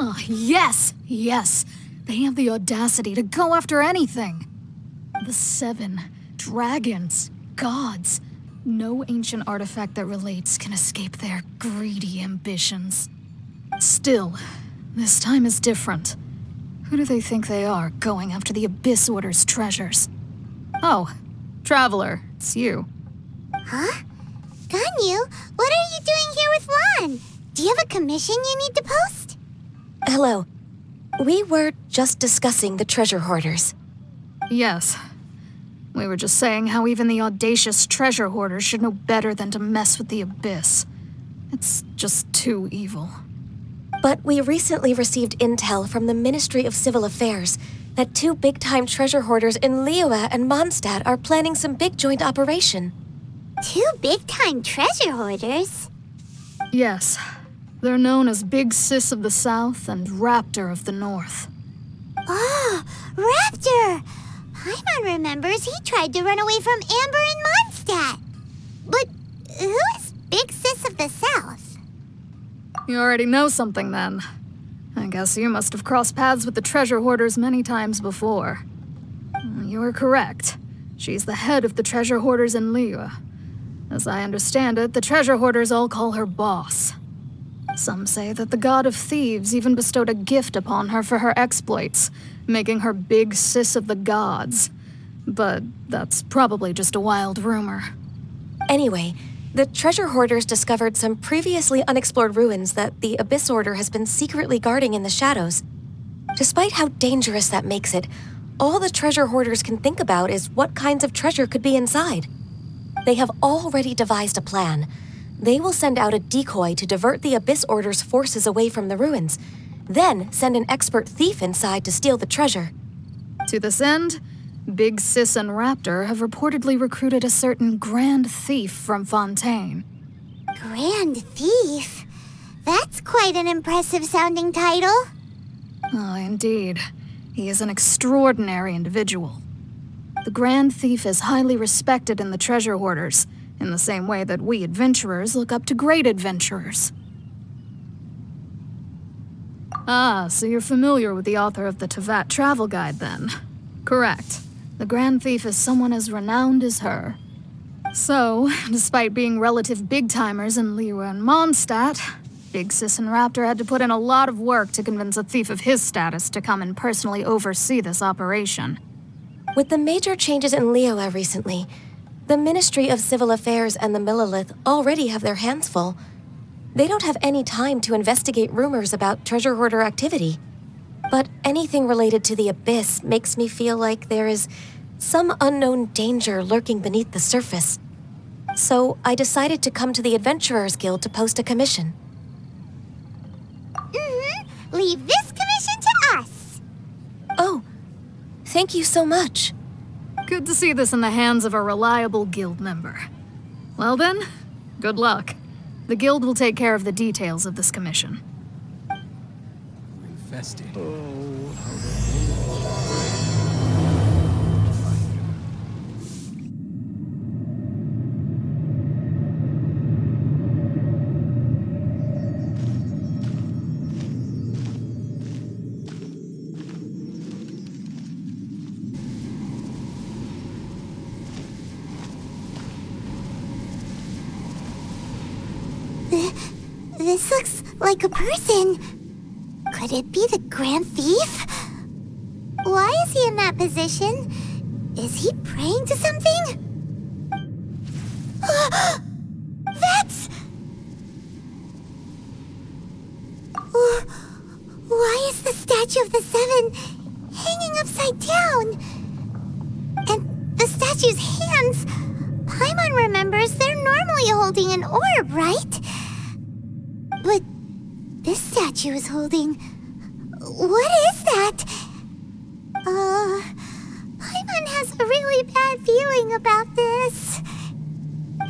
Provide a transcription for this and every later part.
Oh, yes! Yes! They have the audacity to go after anything! The 7 dragons, gods. No ancient artifact that relates can escape their greedy ambitions. Still, this time is different. Who do they think they are, going after the Abyss Order's treasures? Oh, Traveler, it's you. Huh? Ganyu, what are you doing here with Lan? Do you have a commission you need to post? Hello. We were just discussing the treasure hoarders. Yes. We were just saying how even the audacious treasure hoarders should know better than to mess with the Abyss. It's just too evil. But we recently received intel from the Ministry of Civil Affairs that 2 big-time treasure hoarders in Liyue and Mondstadt are planning some big joint operation. 2 big-time treasure hoarders? Yes. They're known as Big Sis of the South and Raptor of the North. Oh, Raptor! Paimon remembers he tried to run away from Amber in Mondstadt. But who is Big Sis of the South? You already know something then. I guess you must have crossed paths with the treasure hoarders many times before. You are correct. She's the head of the treasure hoarders in Liyue. As I understand it, the treasure hoarders all call her boss. Some say that the god of thieves even bestowed a gift upon her for her exploits, making her Big Sis of the gods. But that's probably just a wild rumor. Anyway, the treasure hoarders discovered some previously unexplored ruins that the Abyss Order has been secretly guarding in the shadows. Despite how dangerous that makes it, all the treasure hoarders can think about is what kinds of treasure could be inside. They have already devised a plan. They will send out a decoy to divert the Abyss Order's forces away from the ruins, then send an expert thief inside to steal the treasure. To this end, Big Sis and Raptor have reportedly recruited a certain Grand Thief from Fontaine. Grand Thief? That's quite an impressive sounding title. Oh, indeed. He is an extraordinary individual. The Grand Thief is highly respected in the treasure hoarders, in the same way that we adventurers look up to great adventurers. Ah, so you're familiar with the author of the Tevat Travel Guide, then? Correct. The Grand Thief is someone as renowned as her. So, despite being relative big-timers in Liyue and Mondstadt, Big Sis and Raptor had to put in a lot of work to convince a thief of his status to come and personally oversee this operation. With the major changes in Liyue recently, the Ministry of Civil Affairs and the Millelith already have their hands full. They don't have any time to investigate rumors about treasure hoarder activity. But anything related to the Abyss makes me feel like there is some unknown danger lurking beneath the surface. So I decided to come to the Adventurers Guild to post a commission. Leave this commission to us. Oh, thank you so much. Good to see this in the hands of a reliable guild member. Well then, good luck. The guild will take care of the details of this commission. Infested. This looks like a person. Could it be the Grand Thief? Why is he in that position? Is he praying to something? That's... Why is the statue of the 7 hanging upside down? And the statue's hands... Paimon remembers they're normally holding an orb, right? But this statue is holding... What is that? Paimon has a really bad feeling about this.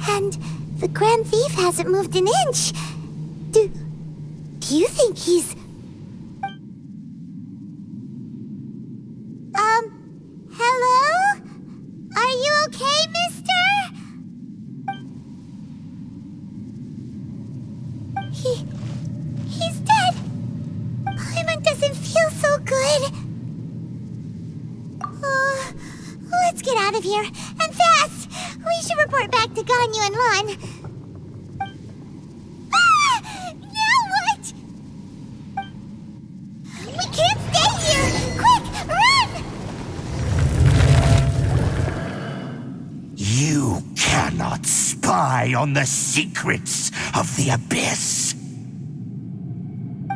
And the Grand Thief hasn't moved an inch. Do you think he's... Hello? Are you okay, mister? He's dead. Paimon get out of here, and fast! We should report back to Ganyu and Lan. Ah! Now what? We can't stay here! Quick, run! You cannot spy on the secrets of the Abyss.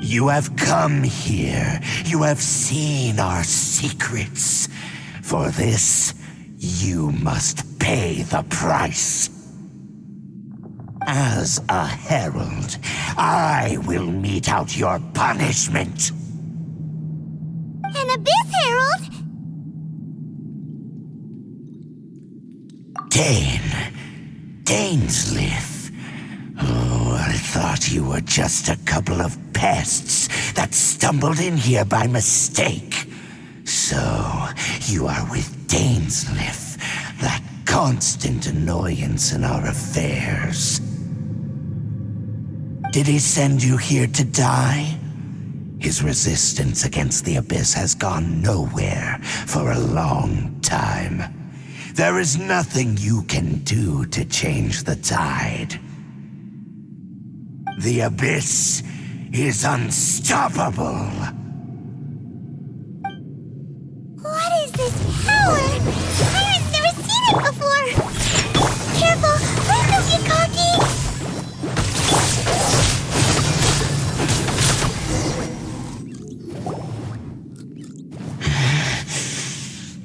You have come here. You have seen our secrets. For this, you must pay the price. As a herald, I will mete out your punishment. An Abyss Herald? Dainsleif. Oh, I thought you were just a couple of pests that stumbled in here by mistake. So, you are with Dainsleif, that constant annoyance in our affairs. Did he send you here to die? His resistance against the Abyss has gone nowhere for a long time. There is nothing you can do to change the tide. The Abyss is unstoppable. What is this power? Pirate's never seen it before! Careful! Please don't get cocky!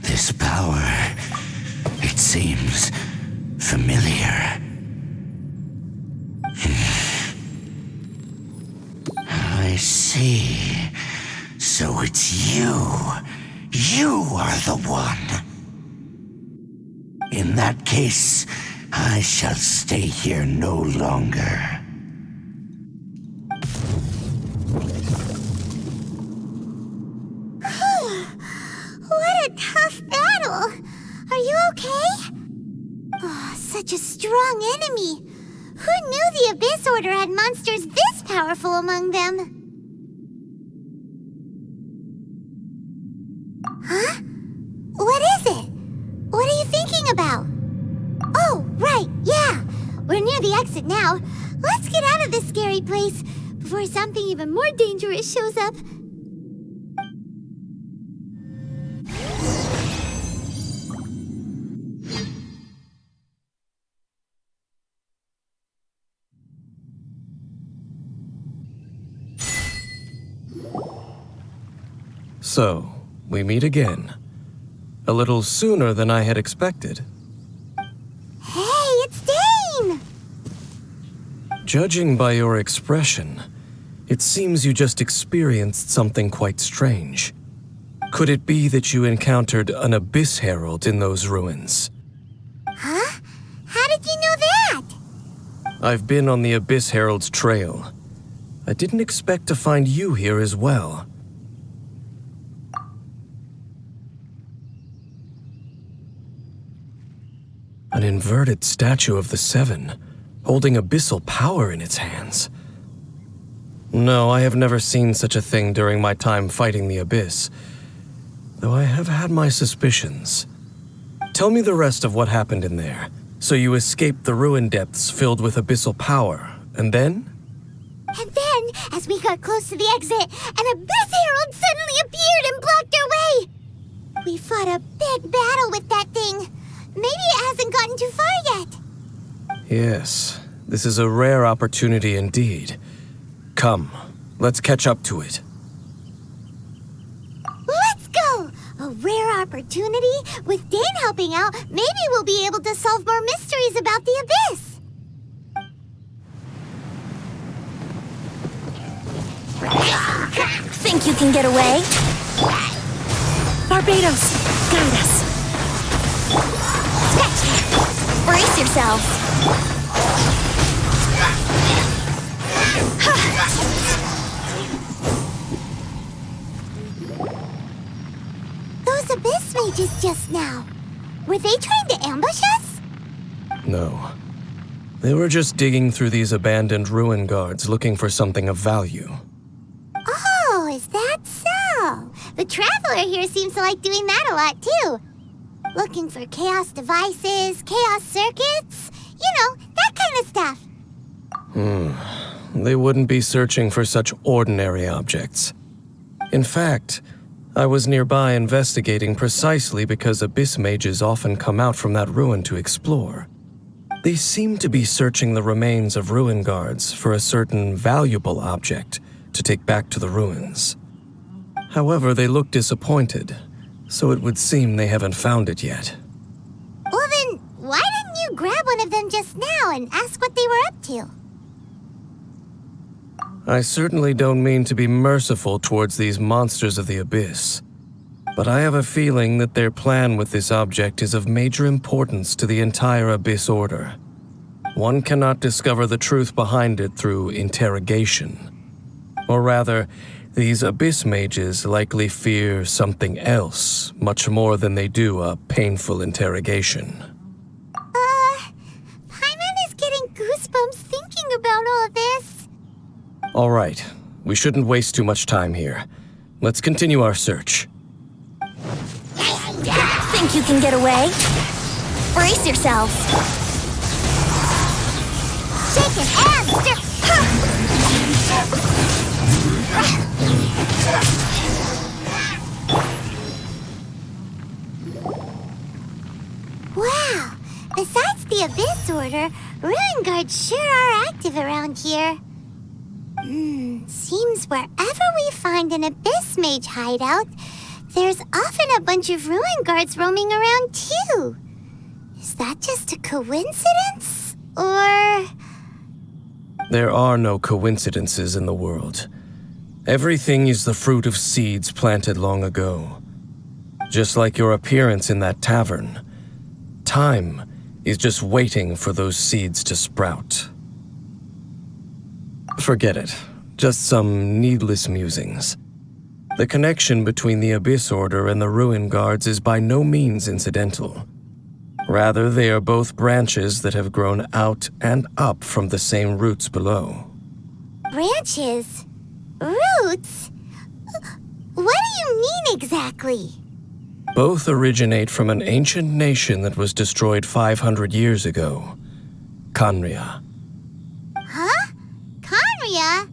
This power, it seems familiar. I see. So it's you. You are the one. In that case, I shall stay here no longer. What a tough battle! Are you okay? Oh, such a strong enemy. Who knew the Abyss Order had monsters this powerful among them? Huh? What is it? What are you thinking about? Oh, right, yeah. We're near the exit now. Let's get out of this scary place before something even more dangerous shows up. So, we meet again. A little sooner than I had expected. Hey, it's Dane! Judging by your expression, it seems you just experienced something quite strange. Could it be that you encountered an Abyss Herald in those ruins? Huh? How did you know that? I've been on the Abyss Herald's trail. I didn't expect to find you here as well. An inverted statue of the Seven, holding abyssal power in its hands. No, I have never seen such a thing during my time fighting the Abyss, though I have had my suspicions. Tell me the rest of what happened in there. So you escaped the ruin depths filled with abyssal power, and then? And then, as we got close to the exit, an Abyss Herald suddenly appeared and blocked our way! We fought a big battle with that thing. Maybe it hasn't gotten too far yet. Yes, this is a rare opportunity indeed. Come, let's catch up to it. Let's go! A rare opportunity? With Dane helping out, maybe we'll be able to solve more mysteries about the Abyss. Think you can get away? Barbados, guide us. Scratch that. Brace yourselves. Those Abyss mages just now. Were they trying to ambush us? No. They were just digging through these abandoned ruin guards looking for something of value. Oh, is that so? The Traveler here seems to like doing that a lot, too. Looking for chaos devices, chaos circuits, that kind of stuff. They wouldn't be searching for such ordinary objects. In fact, I was nearby investigating precisely because abyss mages often come out from that ruin to explore. They seem to be searching the remains of ruin guards for a certain valuable object to take back to the ruins. However, they look disappointed, so it would seem they haven't found it yet. Well then, why didn't you grab one of them just now and ask what they were up to? I certainly don't mean to be merciful towards these monsters of the abyss, but I have a feeling that their plan with this object is of major importance to the entire Abyss Order. One cannot discover the truth behind it through interrogation. Or rather, these Abyss mages likely fear something else much more than they do a painful interrogation. Paimon is getting goosebumps thinking about all this. All right, we shouldn't waste too much time here. Let's continue our search. Think you can get away? Brace yourselves. Shake it and Wow! Besides the Abyss Order, Ruin Guards sure are active around here. Seems wherever we find an Abyss Mage hideout, there's often a bunch of Ruin Guards roaming around too. Is that just a coincidence? Or... There are no coincidences in the world. Everything is the fruit of seeds planted long ago. Just like your appearance in that tavern, time is just waiting for those seeds to sprout. Forget it. Just some needless musings. The connection between the Abyss Order and the Ruin Guards is by no means incidental. Rather, they are both branches that have grown out and up from the same roots below. Branches? Roots? What do you mean exactly? Both originate from an ancient nation that was destroyed 500 years ago, Khaenri'ah. Huh? Khaenri'ah?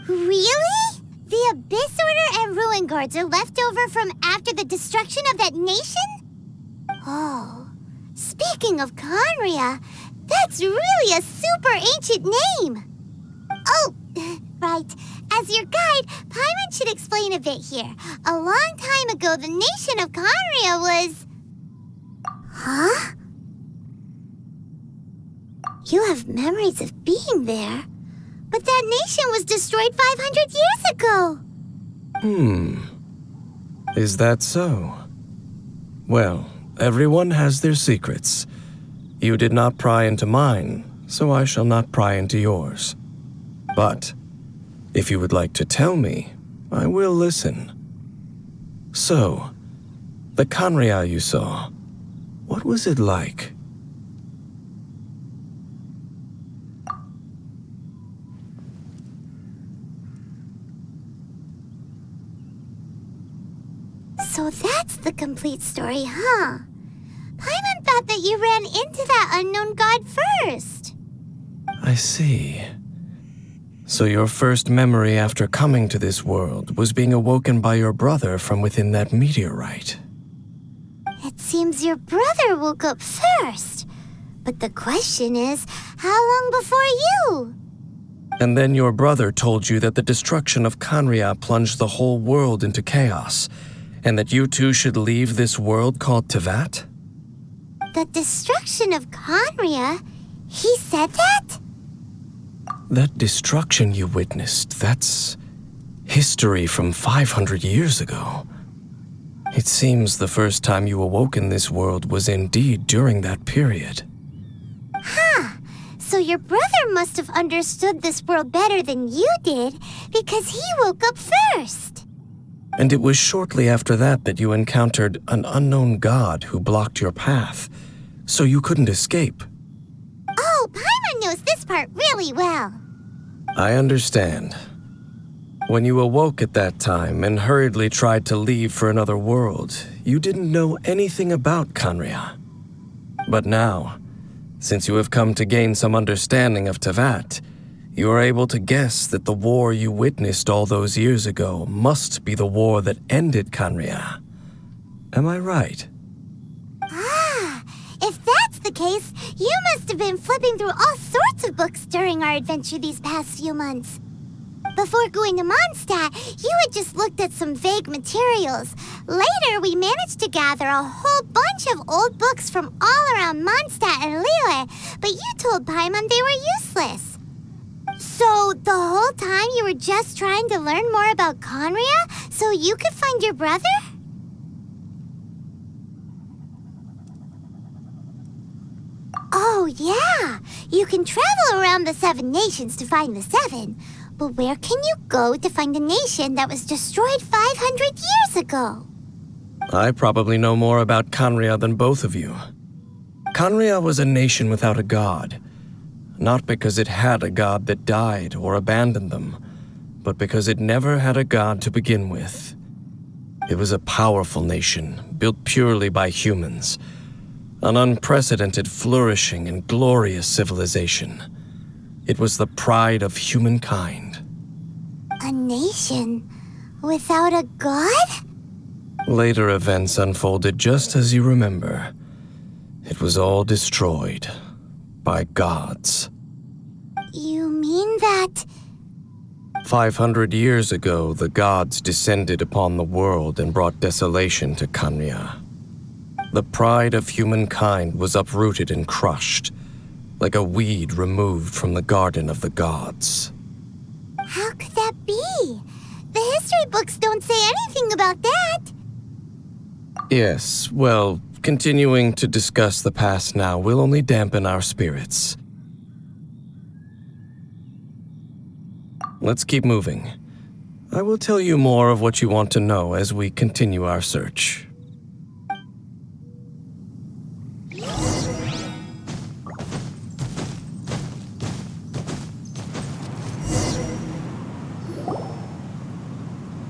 Really? The Abyss Order and Ruin Guards are left over from after the destruction of that nation? Oh, speaking of Khaenri'ah, that's really a super ancient name. Oh, right. As your guide, Paimon should explain a bit here. A long time ago, the nation of Khaenri'ah was... Huh? You have memories of being there. But that nation was destroyed 500 years ago. Is that so? Well, everyone has their secrets. You did not pry into mine, so I shall not pry into yours. But if you would like to tell me, I will listen. So, the Khaenri'ah you saw, what was it like? So that's the complete story, huh? Paimon thought that you ran into that unknown god first. I see. So your first memory after coming to this world was being awoken by your brother from within that meteorite. It seems your brother woke up first. But the question is, how long before you? And then your brother told you that the destruction of Khaenri'ah plunged the whole world into chaos, and that you two should leave this world called Teyvat? The destruction of Khaenri'ah? He said that? That destruction you witnessed, that's history from 500 years ago. It seems the first time you awoke in this world was indeed during that period. Huh. So your brother must have understood this world better than you did, because he woke up first. And it was shortly after that that you encountered an unknown god who blocked your path, so you couldn't escape. Oh, Paimon knows this part really well. I understand. When you awoke at that time and hurriedly tried to leave for another world, you didn't know anything about Khaenri'ah. But now, since you have come to gain some understanding of Teyvat, you are able to guess that the war you witnessed all those years ago must be the war that ended Khaenri'ah. Am I right? If that's the case, you must have been flipping through all sorts of books during our adventure these past few months. Before going to Mondstadt, you had just looked at some vague materials. Later, we managed to gather a whole bunch of old books from all around Mondstadt and Liyue, but you told Paimon they were useless. So, the whole time you were just trying to learn more about Khaenri'ah so you could find your brother? Oh, yeah! You can travel around the 7 nations to find the 7. But where can you go to find a nation that was destroyed 500 years ago? I probably know more about Khaenri'ah than both of you. Khaenri'ah was a nation without a god. Not because it had a god that died or abandoned them, but because it never had a god to begin with. It was a powerful nation, built purely by humans. An unprecedented, flourishing, and glorious civilization. It was the pride of humankind. A nation without a god? Later events unfolded just as you remember. It was all destroyed by gods. You mean that... 500 years ago, the gods descended upon the world and brought desolation to Khaenri'ah. The pride of humankind was uprooted and crushed, like a weed removed from the garden of the gods. How could that be? The history books don't say anything about that. Yes, well, continuing to discuss the past now will only dampen our spirits. Let's keep moving. I will tell you more of what you want to know as we continue our search.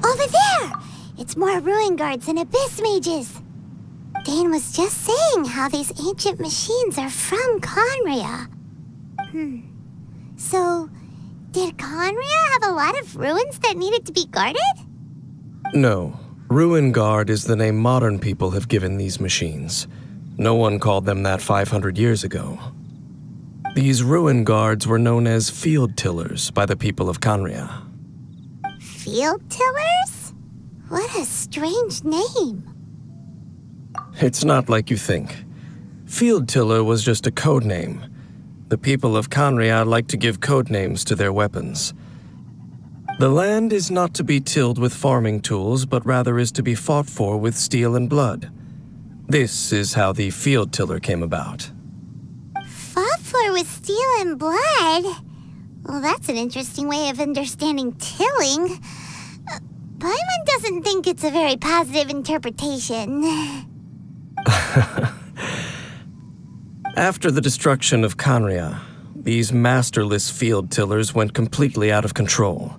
Over there! It's more ruin guards and abyss mages. Dane was just saying how these ancient machines are from Khaenri'ah. So, did Khaenri'ah have a lot of ruins that needed to be guarded? No. Ruin Guard is the name modern people have given these machines. No one called them that 500 years ago. These Ruin Guards were known as Field Tillers by the people of Khaenri'ah. Field Tillers? What a strange name. It's not like you think. Field Tiller was just a code name. The people of Khaenri'ah like to give code names to their weapons. The land is not to be tilled with farming tools, but rather is to be fought for with steel and blood. This is how the Field Tiller came about. Fought for with steel and blood? Well, that's an interesting way of understanding tilling. Paimon doesn't think it's a very positive interpretation. After the destruction of Khaenri'ah, these masterless field tillers went completely out of control.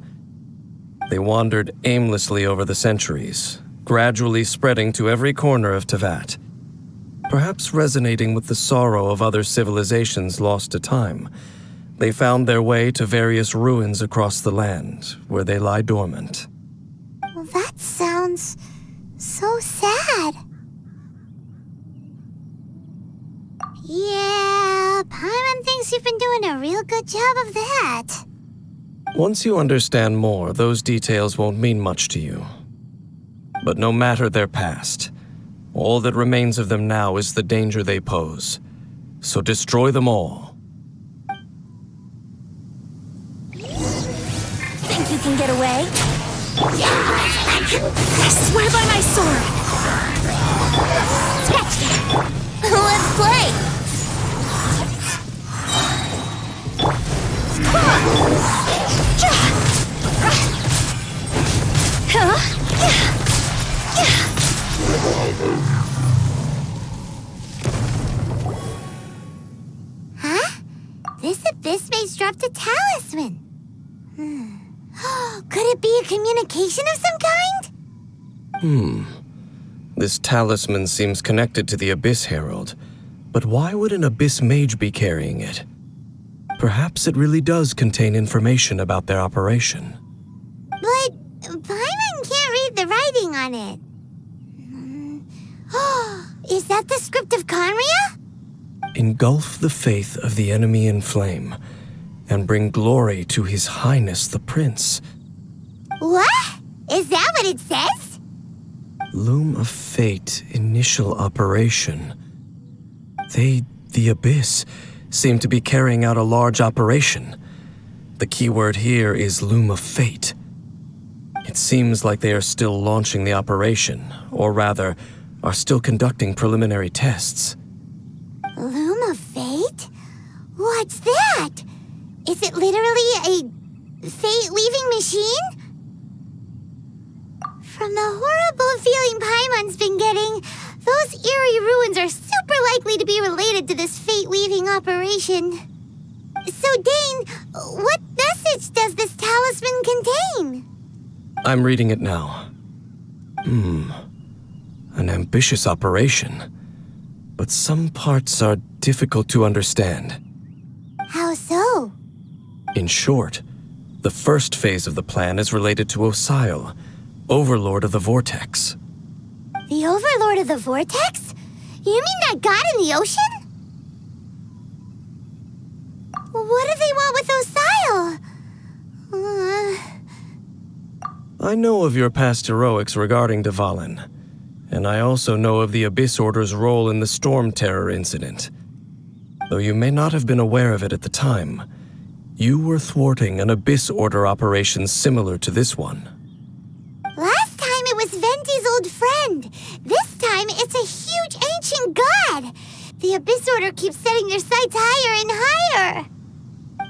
They wandered aimlessly over the centuries, gradually spreading to every corner of Teyvat. Perhaps resonating with the sorrow of other civilizations lost to time, they found their way to various ruins across the land, where they lie dormant. Well, that sounds so sad. Yeah, Paimon thinks you've been doing a real good job of that. Once you understand more, those details won't mean much to you. But no matter their past, all that remains of them now is the danger they pose. So destroy them all. Think you can get away? I swear by my sword! Scratch that! Let's play! Huh? This abyss maze dropped a talisman. Could it be a communication of some kind? This talisman seems connected to the Abyss Herald, but why would an Abyss Mage be carrying it? Perhaps it really does contain information about their operation. But Paimon can't read the writing on it. Is that the script of Conria? Engulf the faith of the enemy in flame, and bring glory to His Highness the Prince. What? Is that what it says? Loom of Fate initial operation. They, the Abyss, seem to be carrying out a large operation. The keyword here is Loom of Fate. It seems like they are still launching the operation, or rather, are still conducting preliminary tests. Loom of Fate? What's that? Is it literally a fate-weaving machine? From the horrible feeling Paimon's been getting, those eerie ruins are super likely to be related to this fate-weaving operation. So, Dane, what message does this talisman contain? I'm reading it now. An ambitious operation. But some parts are difficult to understand. How so? In short, the first phase of the plan is related to Osile, Overlord of the Vortex. The Overlord of the Vortex? You mean that god in the ocean? What do they want with Osile? I know of your past heroics regarding Dvalin, and I also know of the Abyss Order's role in the Storm Terror incident. Though you may not have been aware of it at the time, you were thwarting an Abyss Order operation similar to this one. Last time it was Venti's old friend. This time it's a huge ancient god. The Abyss Order keeps setting their sights higher and higher.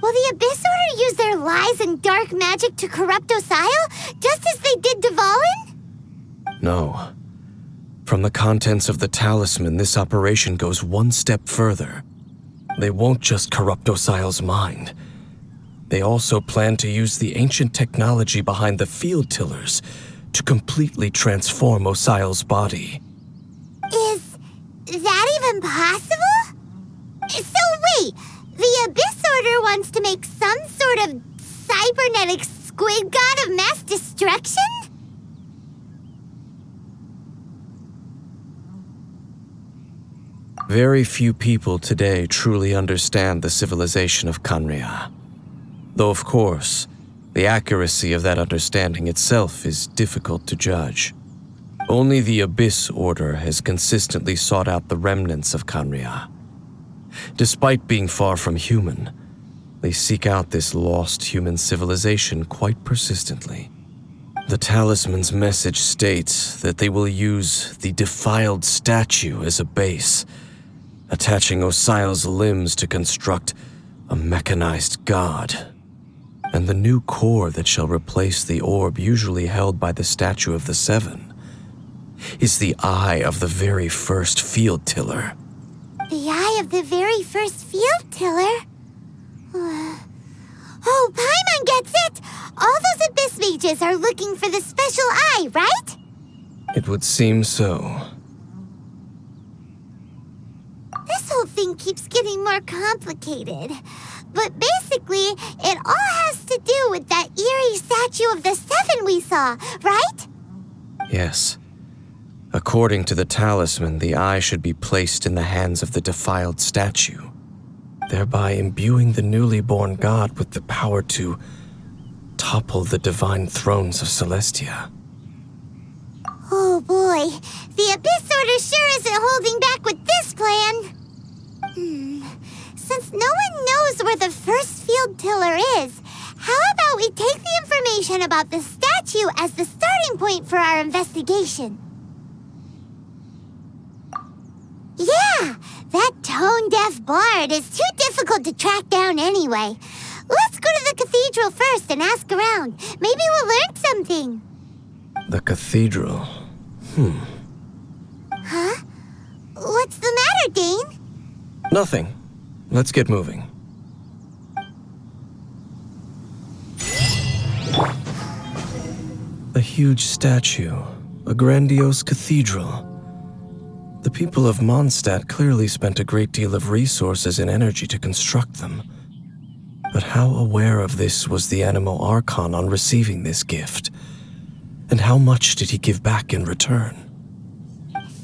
Will the Abyss Order use their lies and dark magic to corrupt Osile, just as they did Dvalin? No. From the contents of the talisman, this operation goes one step further. They won't just corrupt Osile's mind. They also plan to use the ancient technology behind the field tillers to completely transform Osile's body. Is that even possible? So wait, the Abyss Order wants to make some sort of cybernetic squid god of mass destruction? Very few people today truly understand the civilization of Conria. Though, of course, the accuracy of that understanding itself is difficult to judge. Only the Abyss Order has consistently sought out the remnants of Conria. Despite being far from human, they seek out this lost human civilization quite persistently. The talisman's message states that they will use the defiled statue as a base, attaching Osile's limbs to construct a mechanized god. And the new core that shall replace the orb usually held by the statue of the Seven is the eye of the very first field tiller. The eye of the very first field tiller? Oh, Paimon gets it! All those Abyss mages are looking for the special eye, right? It would seem so. This whole thing keeps getting more complicated. But basically, it all has to do with that eerie statue of the Seven we saw, right? Yes. According to the talisman, the eye should be placed in the hands of the defiled statue, thereby imbuing the newly born god with the power to topple the divine thrones of Celestia. Oh boy, the Abyss Order sure isn't holding back with this plan. Since no one knows where the first field tiller is, how about we take the information about the statue as the starting point for our investigation? Yeah, that tone-deaf bard is too difficult to track down anyway. Let's go to the cathedral first and ask around. Maybe we'll learn something. The cathedral. Huh? What's the matter, Dane? Nothing. Let's get moving. A huge statue, a grandiose cathedral. The people of Mondstadt clearly spent a great deal of resources and energy to construct them. But how aware of this was the Animo Archon on receiving this gift? And how much did he give back in return?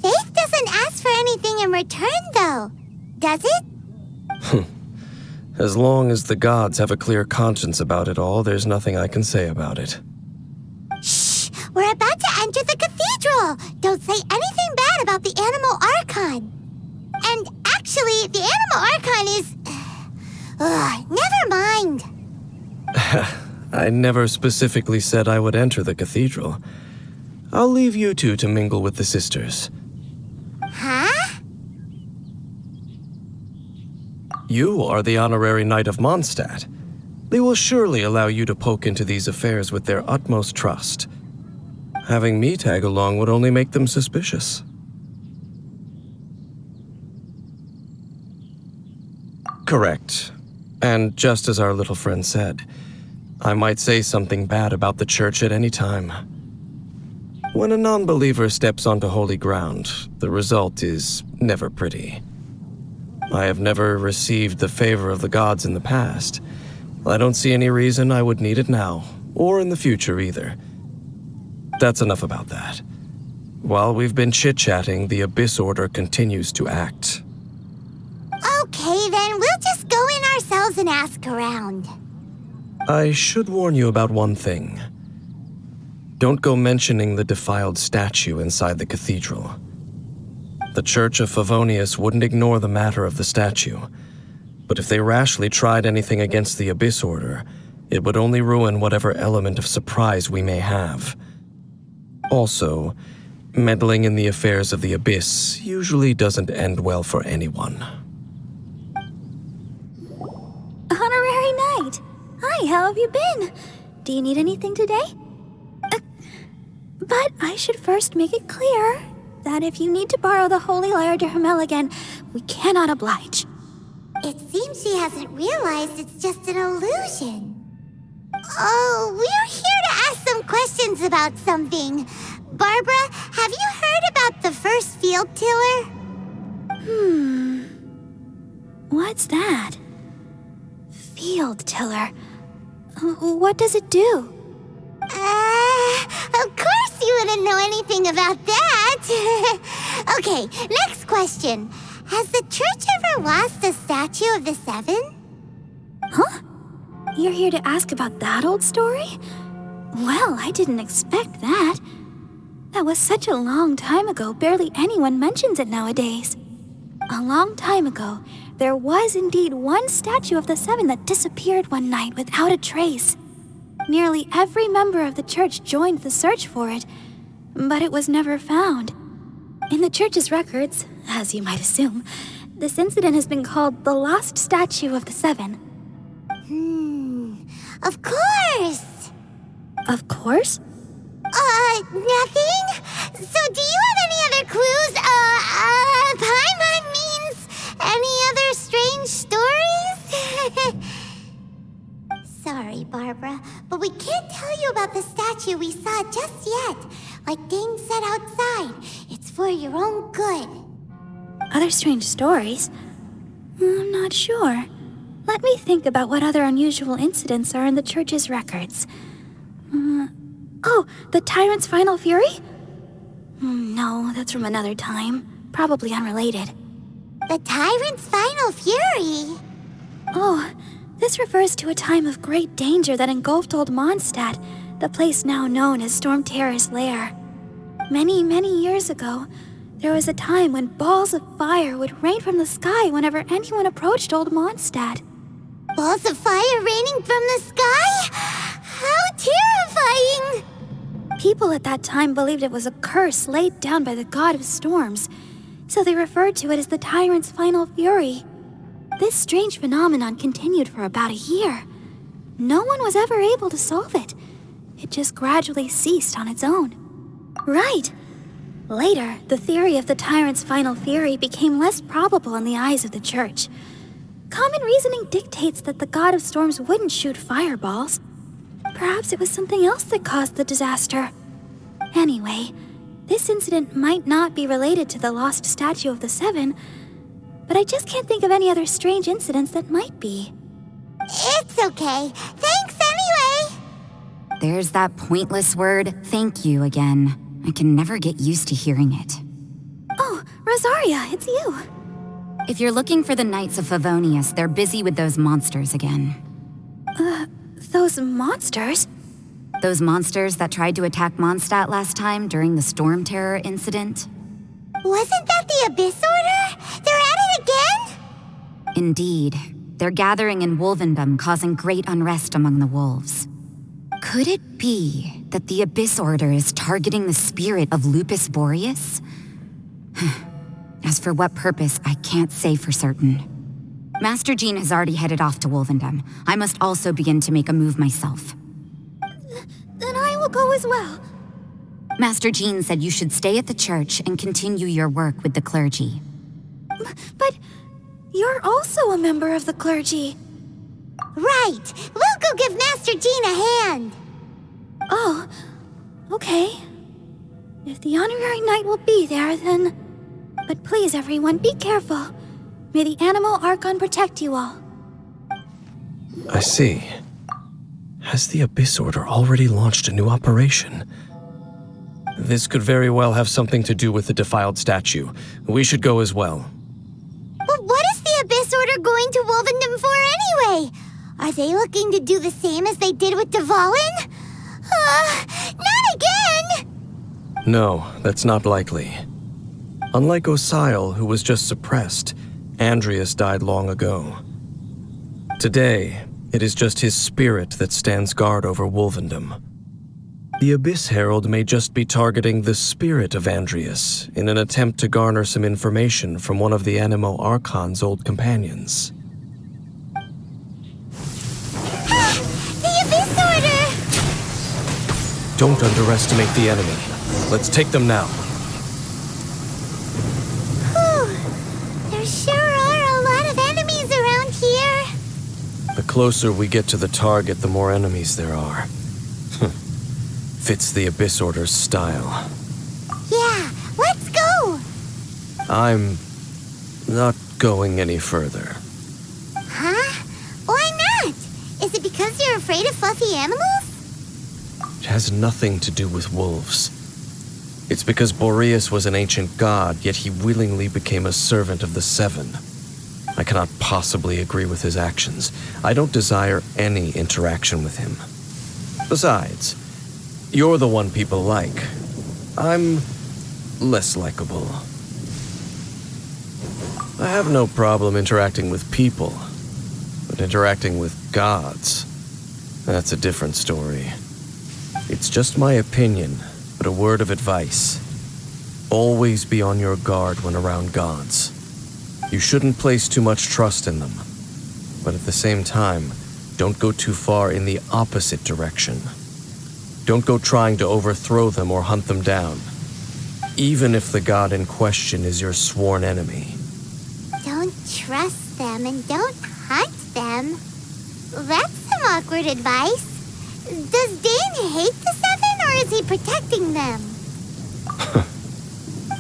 Faith doesn't ask for anything in return, though, does it? As long as the gods have a clear conscience about it all, there's nothing I can say about it. Shh! We're about to enter the cathedral! Don't say anything bad about the Animo Archon! And actually, the Animo Archon is... never mind! I never specifically said I would enter the cathedral. I'll leave you two to mingle with the sisters. Huh? You are the honorary knight of Mondstadt. They will surely allow you to poke into these affairs with their utmost trust. Having me tag along would only make them suspicious. Correct. And just as our little friend said, I might say something bad about the church at any time. When a non-believer steps onto holy ground, the result is never pretty. I have never received the favor of the gods in the past. I don't see any reason I would need it now, or in the future either. That's enough about that. While we've been chit-chatting, the Abyss Order continues to act. Okay, then we'll just go in ourselves and ask around. I should warn you about one thing. Don't go mentioning the defiled statue inside the cathedral. The Church of Favonius wouldn't ignore the matter of the statue, but if they rashly tried anything against the Abyss Order, it would only ruin whatever element of surprise we may have. Also, meddling in the affairs of the Abyss usually doesn't end well for anyone. Honorary Knight! Hi, how have you been? Do you need anything today? But I should first make it clear that if you need to borrow the Holy Lyre to Hermel again, we cannot oblige. It seems she hasn't realized it's just an illusion. Oh, we're here to ask some questions about something. Barbara, have you heard about the first field tiller? What's that? Field tiller. What does it do? Of course you wouldn't know anything about that. Okay, next question. Has the church ever lost a statue of the Seven? Huh? You're here to ask about that old story? Well, I didn't expect that. That was such a long time ago, barely anyone mentions it nowadays. A long time ago, there was indeed one statue of the Seven that disappeared one night without a trace. Nearly every member of the church joined the search for it, but it was never found. In the church's records, as you might assume, this incident has been called the Lost Statue of the Seven. Of course! Of course? Nothing? So do you have any other clues? Paimon means any other strange stories? Sorry, Barbara, but we can't tell you about the statue we saw just yet. Like Dane said outside, it's for your own good. Other strange stories? I'm not sure. Let me think about what other unusual incidents are in the church's records. Oh, the Tyrant's Final Fury? No, that's from another time. Probably unrelated. The Tyrant's Final Fury? Oh, this refers to a time of great danger that engulfed old Mondstadt, the place now known as Storm Terror's lair. Many, many years ago, there was a time when balls of fire would rain from the sky whenever anyone approached old Mondstadt. Balls of fire raining from the sky? How terrifying! People at that time believed it was a curse laid down by the god of storms, so they referred to it as the Tyrant's Final Fury. This strange phenomenon continued for about a year. No one was ever able to solve it. It just gradually ceased on its own. Right. Later, the theory of the Tyrant's Final Fury became less probable in the eyes of the church. Common reasoning dictates that the god of storms wouldn't shoot fireballs. Perhaps it was something else that caused the disaster. Anyway, this incident might not be related to the lost statue of the Seven, but I just can't think of any other strange incidents that might be. It's okay. Thanks anyway. There's that pointless word, thank you, again. I can never get used to hearing it. Oh, Rosaria, it's you. If you're looking for the Knights of Favonius, they're busy with those monsters again. Those monsters? Those monsters that tried to attack Mondstadt last time during the Storm Terror incident? Wasn't that the Abyss Order? They're at it again? Indeed. They're gathering in Wolvendom, causing great unrest among the wolves. Could it be that the Abyss Order is targeting the spirit of Lupus Boreas? As for what purpose, I can't say for certain. Master Jean has already headed off to Wolvendom. I must also begin to make a move myself. Then I will go as well. Master Jean said you should stay at the church and continue your work with the clergy. But you're also a member of the clergy. Right. We'll go give Master Jean a hand. Oh, okay. If the honorary knight will be there, then... But please, everyone, be careful. May the Animal Archon protect you all. I see. Has the Abyss Order already launched a new operation? This could very well have something to do with the defiled statue. We should go as well. But what is the Abyss Order going to Wolvendom for anyway? Are they looking to do the same as they did with Dvalin? Not again! No, that's not likely. Unlike Osile, who was just suppressed, Andreas died long ago. Today, it is just his spirit that stands guard over Wolvendom. The Abyss Herald may just be targeting the spirit of Andreas in an attempt to garner some information from one of the Animo Archon's old companions. The Abyss Order! Don't underestimate the enemy. Let's take them now. Whew. There sure are a lot of enemies around here. The closer we get to the target, the more enemies there are. Fits the Abyss Order's style. Yeah, let's go! I'm not going any further. Huh? Why not? Is it because you're afraid of fluffy animals? It has nothing to do with wolves. It's because Boreas was an ancient god, yet he willingly became a servant of the Seven. I cannot possibly agree with his actions. I don't desire any interaction with him. Besides, you're the one people like. I'm less likable. I have no problem interacting with people, but interacting with gods, that's a different story. It's just my opinion, but a word of advice. Always be on your guard when around gods. You shouldn't place too much trust in them, but at the same time, don't go too far in the opposite direction. Don't go trying to overthrow them or hunt them down, even if the god in question is your sworn enemy. Don't trust them and don't hunt them. That's some awkward advice. Does Dane hate the Seven, or is he protecting them?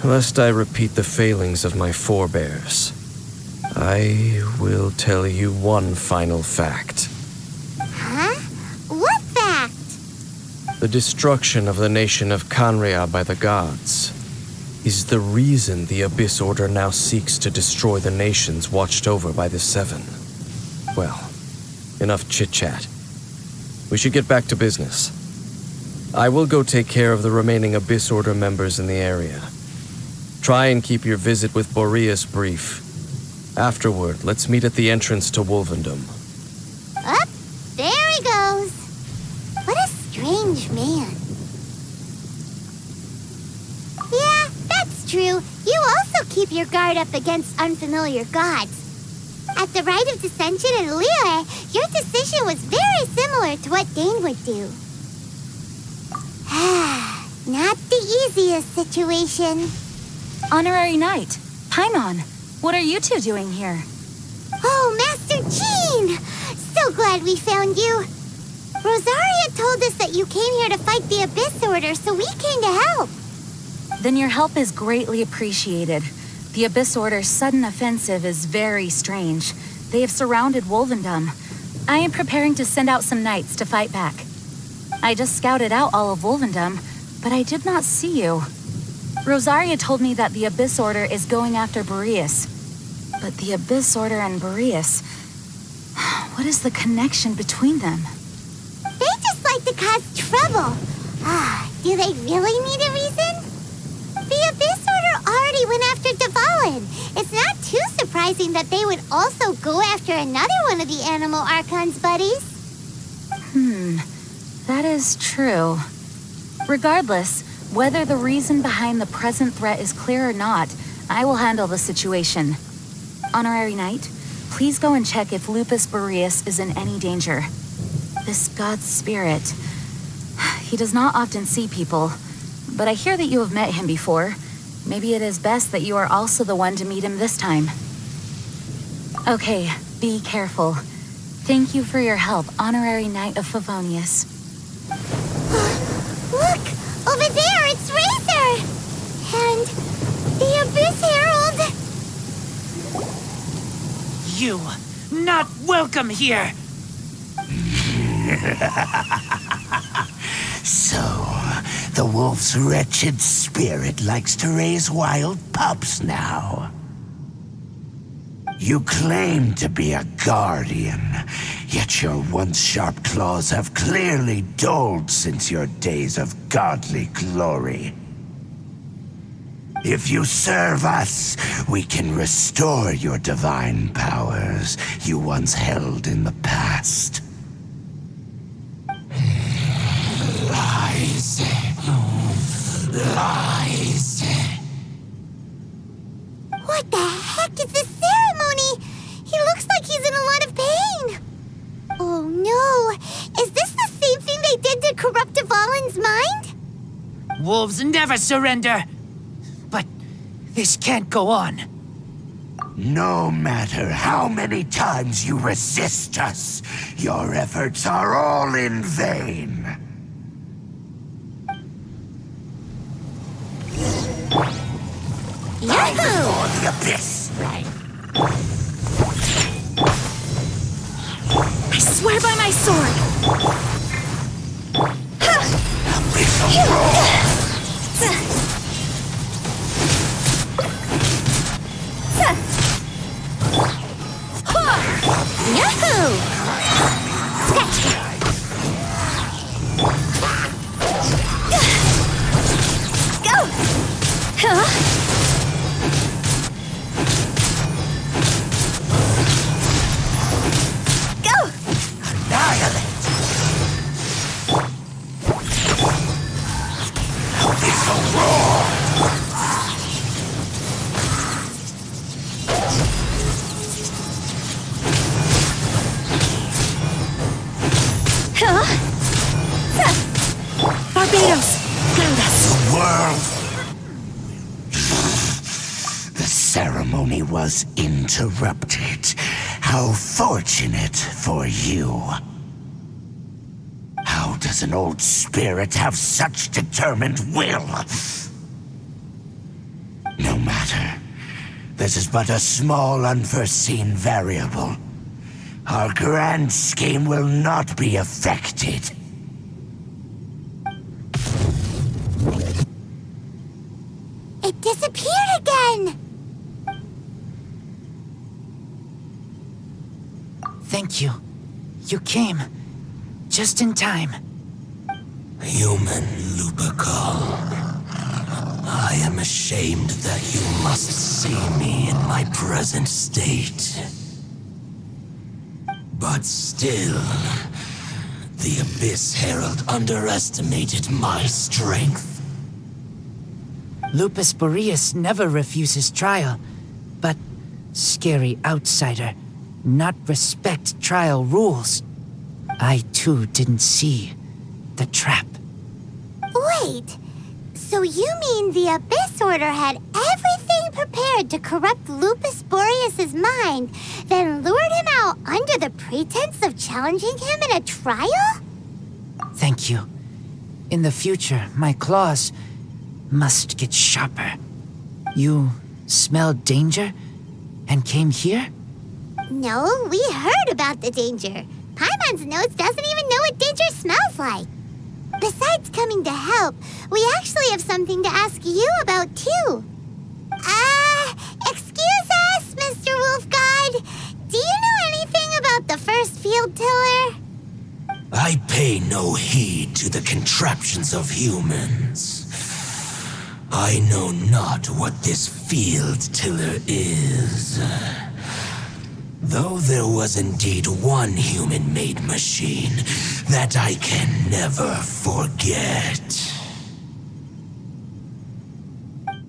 Lest I repeat the failings of my forebears, I will tell you one final fact. Huh? What fact? The destruction of the nation of Canria by the gods is the reason the Abyss Order now seeks to destroy the nations watched over by the Seven. Well, enough chit-chat. We should get back to business. I will go take care of the remaining Abyss Order members in the area. Try and keep your visit with Boreas brief. Afterward, let's meet at the entrance to Wolvendom. Up, there he goes. What a strange man. Yeah, that's true. You also keep your guard up against unfamiliar gods. At the Rite of Dissension in Liyue, your decision was very similar to what Dane would do. Not the easiest situation. Honorary Knight, Paimon, what are you two doing here? Oh, Master Jean! So glad we found you. Rosaria told us that you came here to fight the Abyss Order, so we came to help. Then your help is greatly appreciated. The Abyss Order's sudden offensive is very strange. They have surrounded Wolvendom. I am preparing to send out some knights to fight back. I just scouted out all of Wolvendom, but I did not see you. Rosaria told me that the Abyss Order is going after Boreas. But the Abyss Order and Boreas... what is the connection between them? They just like to cause trouble. Do they really need a reason? The Abyss Order already went after Dvalin. It's not too surprising that they would also go after another one of the Animal Archon's buddies. That is true. Regardless, whether the reason behind the present threat is clear or not, I will handle the situation. Honorary Knight, please go and check if Lupus Boreas is in any danger. This god's spirit... he does not often see people, but I hear that you have met him before. Maybe it is best that you are also the one to meet him this time. Okay, be careful. Thank you for your help, Honorary Knight of Favonius. Look! Over there, it's Razor! And the Abyss Herald! You, not welcome here! So, the wolf's wretched spirit likes to raise wild pups now. You claim to be a guardian, yet your once sharp claws have clearly dulled since your days of godly glory. If you serve us, we can restore your divine powers you once held in the past. Lies. Lies. What the heck is this ceremony? He looks like he's in a lot of pain. Oh no! Is this the same thing they did to corrupt Dvalin's mind? Wolves never surrender! But this can't go on. No matter how many times you resist us, your efforts are all in vain. Yahoo! For the abyss, right? I swear by my sword! Abyssal roar! Yahoo! Go! Huh? Annihilate! Abyssal roar! Barbados! Guide us! The world. The ceremony was interrupted. How fortunate for you. How does an old spirit have such determined will? No matter. This is but a small unforeseen variable. Our grand scheme will not be affected. It disappeared again! Thank you. You came. Just in time. Human Lupercal. I am ashamed that you must see me in my present state. But still, the Abyss Herald underestimated my strength. Lupus Boreas never refuses trial, but scary outsider, not respect trial rules. I too didn't see the trap. Wait, so you mean the Abyss Order had everything prepared to corrupt Lupus Boreas' mind, then lured him out under the pretense of challenging him in a trial? Thank you. In the future, my claws must get sharper. You smelled danger and came here? No, we heard about the danger. Paimon's notes doesn't even know what danger smells like. Besides coming to help, we actually have something to ask you about, too. Excuse us, Mr. Wolf God. Do you know anything about the first field tiller? I pay no heed to the contraptions of humans. I know not what this field tiller is. Though there was indeed one human-made machine that I can never forget.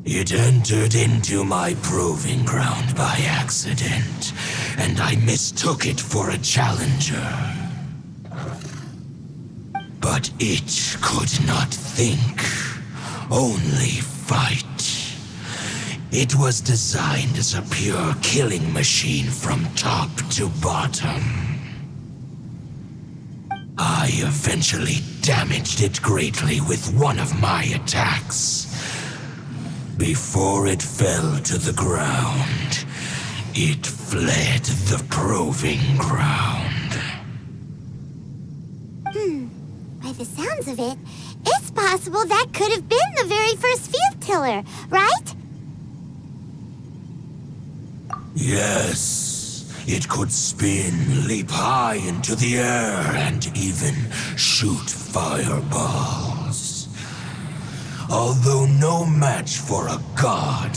It entered into my proving ground by accident, and I mistook it for a challenger. But it could not think, only fight. It was designed as a pure killing machine from top to bottom. I eventually damaged it greatly with one of my attacks. Before it fell to the ground, it fled the proving ground. By the sounds of it, it's possible that could have been the very first field tiller, right? Yes, it could spin, leap high into the air, and even shoot fireballs. Although no match for a god,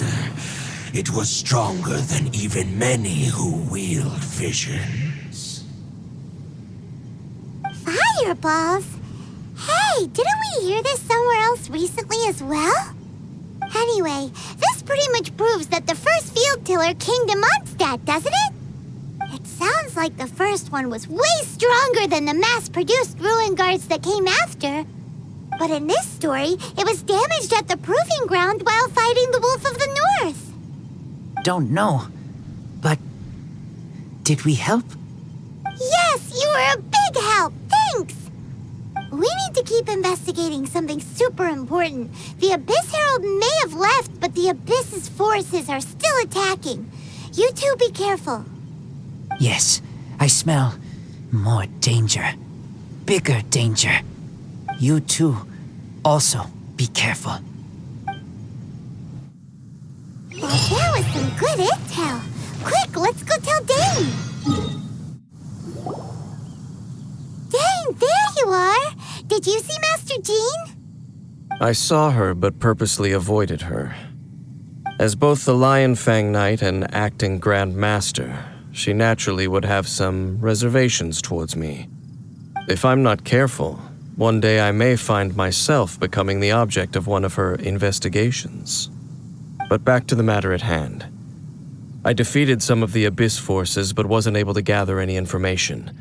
it was stronger than even many who wield visions. Fireballs? Hey, didn't we hear this somewhere else recently as well? Anyway, this pretty much proves that the first field tiller came to Mondstadt, doesn't it? It sounds like the first one was way stronger than the mass-produced ruin guards that came after. But in this story, it was damaged at the proving ground while fighting the Wolf of the North. Don't know, but did we help? Yes, you were a big help. Thanks. We need to keep investigating something super important. The Abyss Herald may have left, but the Abyss's forces are still attacking. You two be careful. Yes, I smell more danger. Bigger danger. You two also be careful. Well, that was some good intel. Quick, let's go tell Dane. Dane, there you are. Did you see Master Jean? I saw her, but purposely avoided her. As both the Lion Fang Knight and acting Grand Master, she naturally would have some reservations towards me. If I'm not careful, one day I may find myself becoming the object of one of her investigations. But back to the matter at hand. I defeated some of the Abyss forces, but wasn't able to gather any information.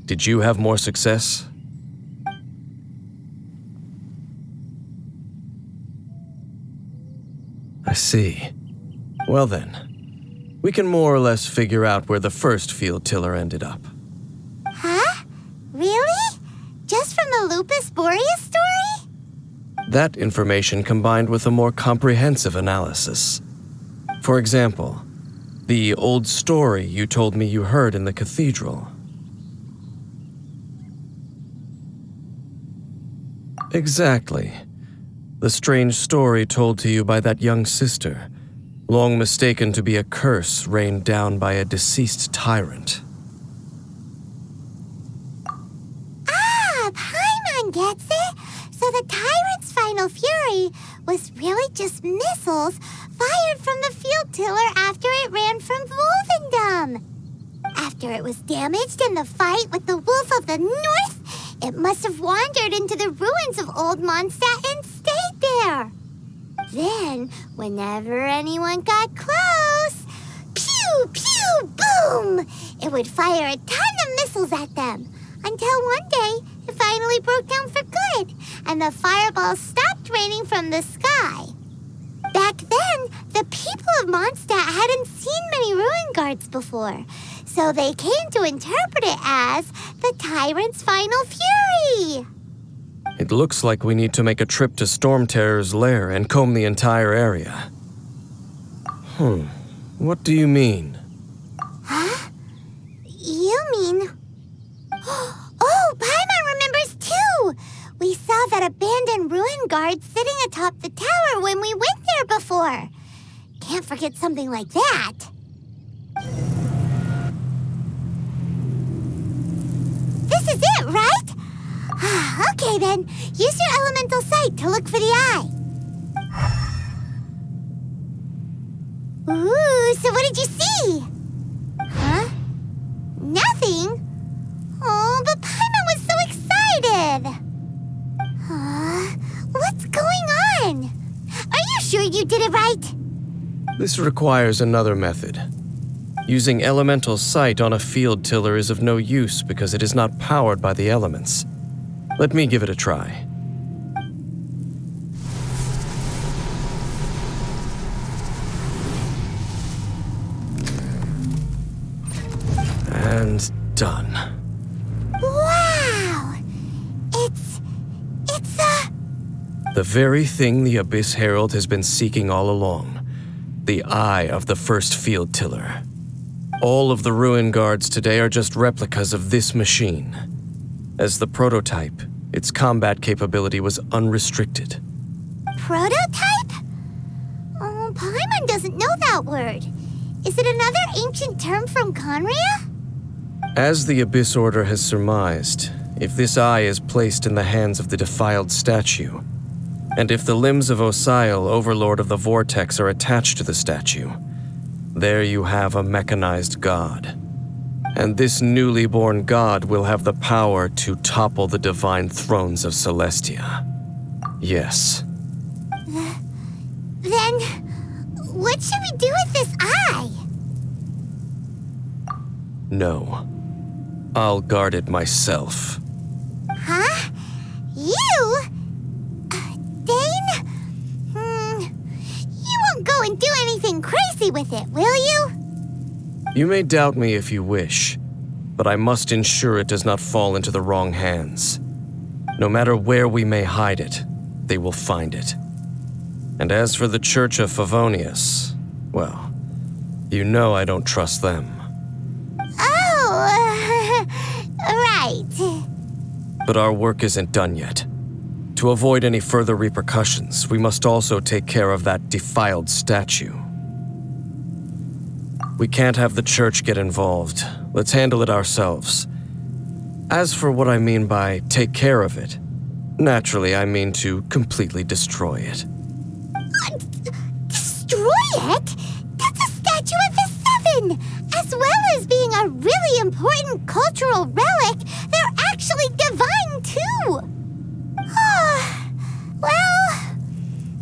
Did you have more success? I see. Well then, we can more or less figure out where the first field tiller ended up. Huh? Really? Just from the Lupus Boreas story? That information combined with a more comprehensive analysis. For example, the old story you told me you heard in the Cathedral. Exactly. The strange story told to you by that young sister, long mistaken to be a curse rained down by a deceased tyrant. Ah, Paimon gets it. So the tyrant's final fury was really just missiles fired from the field tiller after it ran from Wolvendom. After it was damaged in the fight with the Wolf of the North, it must have wandered into the ruins of Old Mondstadt and stayed there. Then, whenever anyone got close, pew, pew, boom, it would fire a ton of missiles at them. Until one day, it finally broke down for good, and the fireballs stopped raining from the sky. Back then, the people of Mondstadt hadn't seen many ruin guards before, so they came to interpret it as the tyrant's final fury. It looks like we need to make a trip to Storm Terror's lair and comb the entire area. What do you mean? Huh? You mean... Oh, Paimon remembers too! We saw that abandoned ruin guard sitting atop the tower when we went there before. Can't forget something like that. This is it, right? Okay then, use your elemental sight to look for the eye. Ooh, so what did you see? Huh? Nothing? Oh, but Paimon was so excited! What's going on? Are you sure you did it right? This requires another method. Using elemental sight on a field tiller is of no use because it is not powered by the elements. Let me give it a try. And done. Wow! It's the very thing the Abyss Herald has been seeking all along. The eye of the first field tiller. All of the ruin guards today are just replicas of this machine. As the prototype, its combat capability was unrestricted. Prototype? Oh, Paimon doesn't know that word. Is it another ancient term from Conria? As the Abyss Order has surmised, if this eye is placed in the hands of the defiled statue, and if the limbs of Osiel, Overlord of the Vortex, are attached to the statue, there you have a mechanized god. And this newly born god will have the power to topple the divine thrones of Celestia. Yes. Then, what should we do with this eye? No. I'll guard it myself. Huh? You? Dane? You won't go and do anything crazy with it, will you? You may doubt me if you wish, but I must ensure it does not fall into the wrong hands. No matter where we may hide it, they will find it. And as for the Church of Favonius, well, you know I don't trust them. Oh, right. But our work isn't done yet. To avoid any further repercussions, we must also take care of that defiled statue. We can't have the church get involved. Let's handle it ourselves. As for what I mean by take care of it, naturally I mean to completely destroy it. Destroy it? That's a statue of the Seven! As well as being a really important cultural relic, they're actually divine too! Well,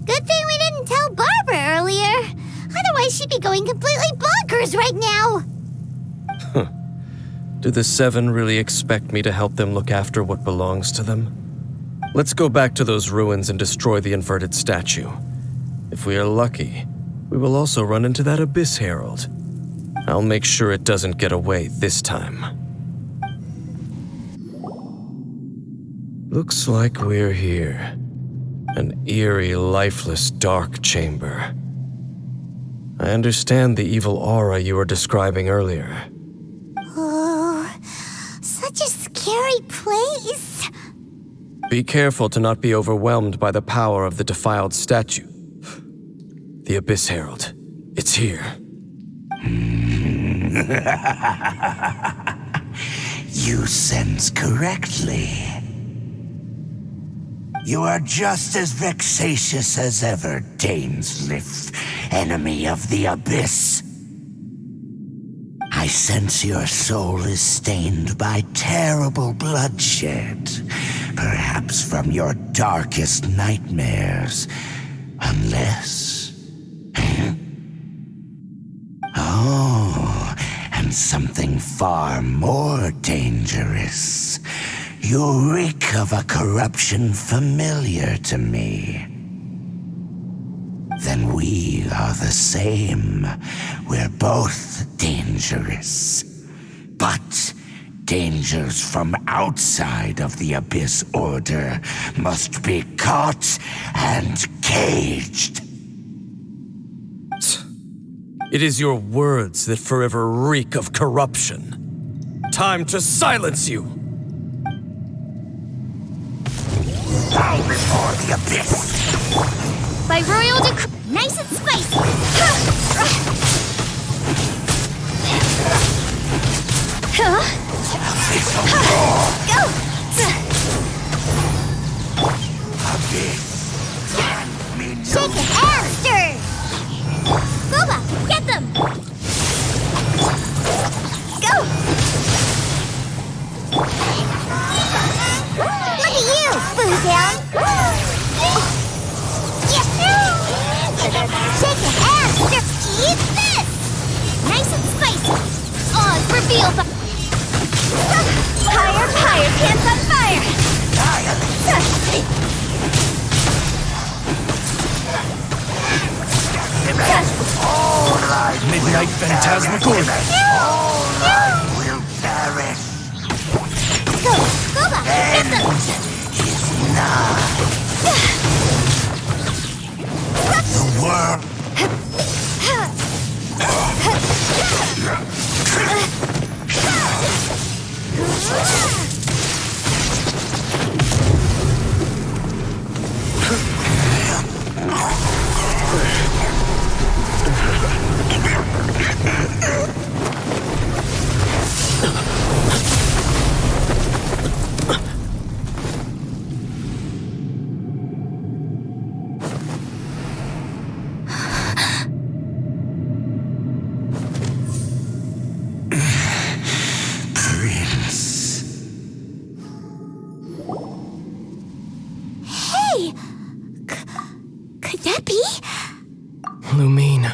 good thing we didn't tell Barbara earlier. Otherwise she'd be going completely bonkers right now! Do the Seven really expect me to help them look after what belongs to them? Let's go back to those ruins and destroy the inverted statue. If we are lucky, we will also run into that Abyss Herald. I'll make sure it doesn't get away this time. Looks like we're here. An eerie, lifeless, dark chamber. I understand the evil aura you were describing earlier. Oh, such a scary place. Be careful to not be overwhelmed by the power of the defiled statue. The Abyss Herald. It's here. You sense correctly. You are just as vexatious as ever, Dainsleif, enemy of the Abyss. I sense your soul is stained by terrible bloodshed, perhaps from your darkest nightmares, unless... Oh, and something far more dangerous. You reek of a corruption familiar to me. Then we are the same. We're both dangerous. But Dangers from outside of the Abyss Order must be caught and caged. It is your words that forever reek of corruption. Time to silence you! Bow before the Abyss! By royal decree, nice and spicy. Abyssal roar! Go! Abyss! Shake it and stir! Boba, get them! Go! Look at you, Bootown! Shake it and stir! Eat this! Nice and spicy! Oz reveal the... Fire, fire, pants on fire! Midnight Phantasmagoria! Will perish! Go! Boba! Get them! Is nigh. The world. Could that be? Lumine.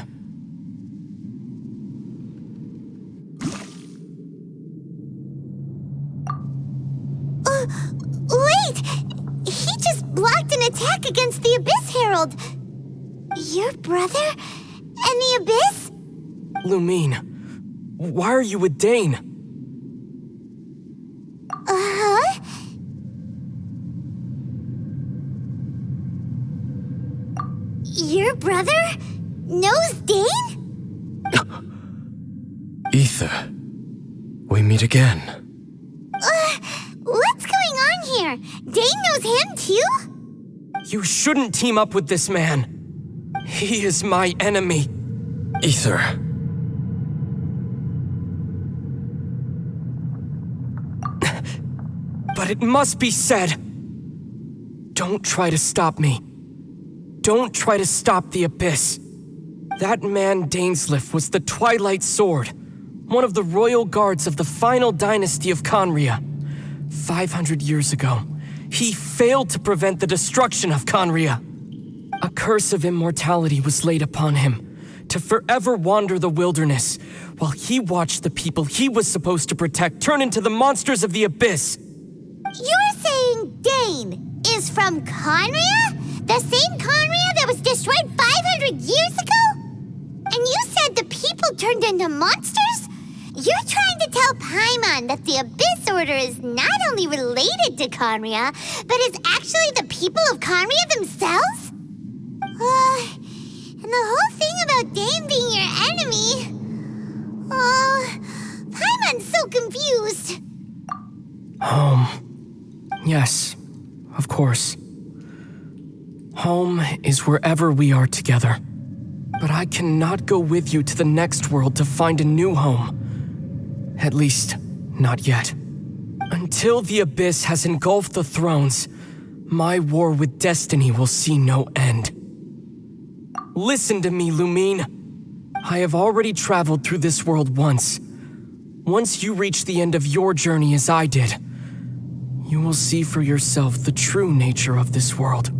Wait! He just blocked an attack against the Abyss Herald. Your brother and the Abyss? Lumine, why are you with Dane? Uh-huh. Your brother knows Dane? Ether, we meet again. What's going on here? Dane knows him too? You shouldn't team up with this man. He is my enemy. Ether. But it must be said. Don't try to stop me. Don't try to stop the Abyss. That man Dainsleif was the Twilight Sword, one of the royal guards of the final dynasty of Conria. 500 years ago, he failed to prevent the destruction of Conria. A curse of immortality was laid upon him, to forever wander the wilderness, while he watched the people he was supposed to protect turn into the monsters of the Abyss. You're saying Dane is from Conria? The same Conria that was destroyed 500 years ago? And you said the people turned into monsters? You're trying to tell Paimon that the Abyss Order is not only related to Conria, but is actually the people of Conria themselves? And the whole thing about Dane being your enemy... Paimon's so confused. Yes, of course. Home is wherever we are together. But I cannot go with you to the next world to find a new home. At least, not yet. Until the Abyss has engulfed the thrones, my war with destiny will see no end. Listen to me, Lumine. I have already traveled through this world once. Once you reach the end of your journey as I did, you will see for yourself the true nature of this world.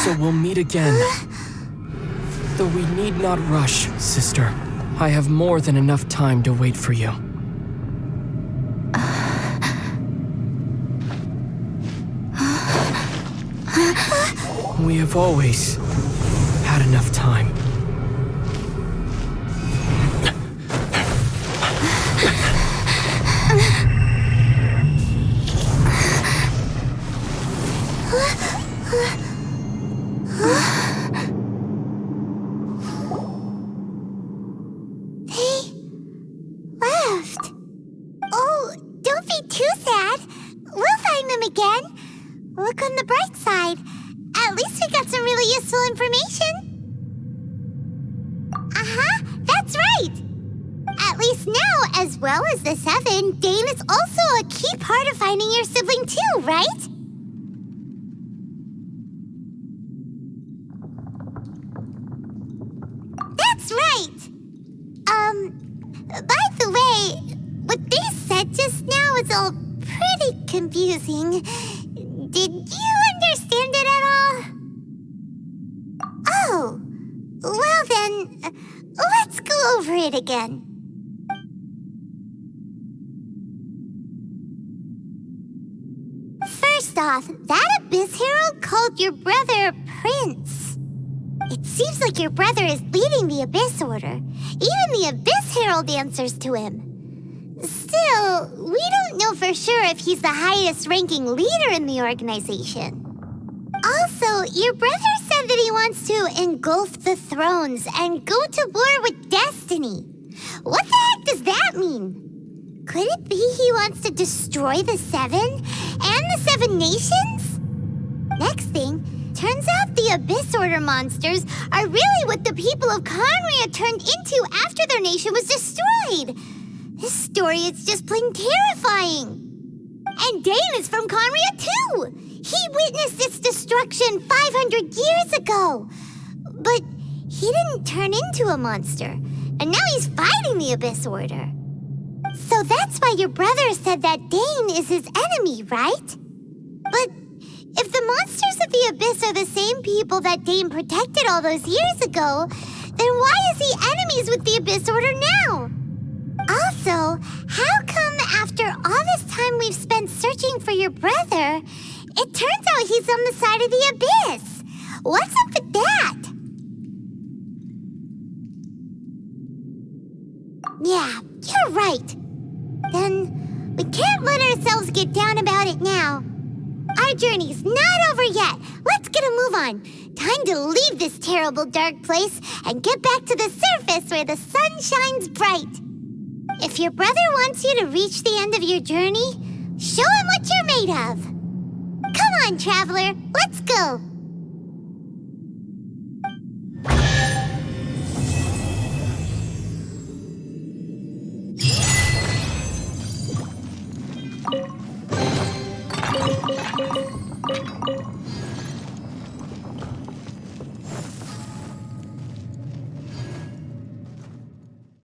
So we'll meet again. Though we need not rush, sister. I have more than enough time to wait for you. We have always had enough time. be too sad. We'll find them again. Look on the bright side. At least we got some really useful information. That's right. At least now, as well as the Seven, Dane is also a key part of finding your sibling too, right? That's right. By the way, what they said just now is all pretty confusing. Did you understand it at all? Oh, well then, let's go over it again. First off, that Abyss Herald called your brother Prince. It seems like your brother is leading the Abyss Order. Even the Abyss Herald answers to him. Still, we don't know for sure if he's the highest-ranking leader in the organization. Also, your brother said that he wants to engulf the thrones and go to war with Destiny. What the heck does that mean? Could it be he wants to destroy the Seven and the Seven Nations? Next thing, turns out the Abyss Order monsters are really what the people of Conria turned into after their nation was destroyed. This story is just plain terrifying. And Dane is from Conria too. He witnessed its destruction 500 years ago. But he didn't turn into a monster. And now he's fighting the Abyss Order. So that's why your brother said that Dane is his enemy, right? But if the monsters of the Abyss are the same people that Dane protected all those years ago, then why is he enemies with the Abyss Order now? Also, how come after all this time we've spent searching for your brother, it turns out he's on the side of the Abyss? What's up with that? Yeah, you're right. Then we can't let ourselves get down about it now. Our journey's not over yet. Let's get a move on. Time to leave this terrible dark place and get back to the surface where the sun shines bright. If your brother wants you to reach the end of your journey, show him what you're made of. Come on, traveler, let's go.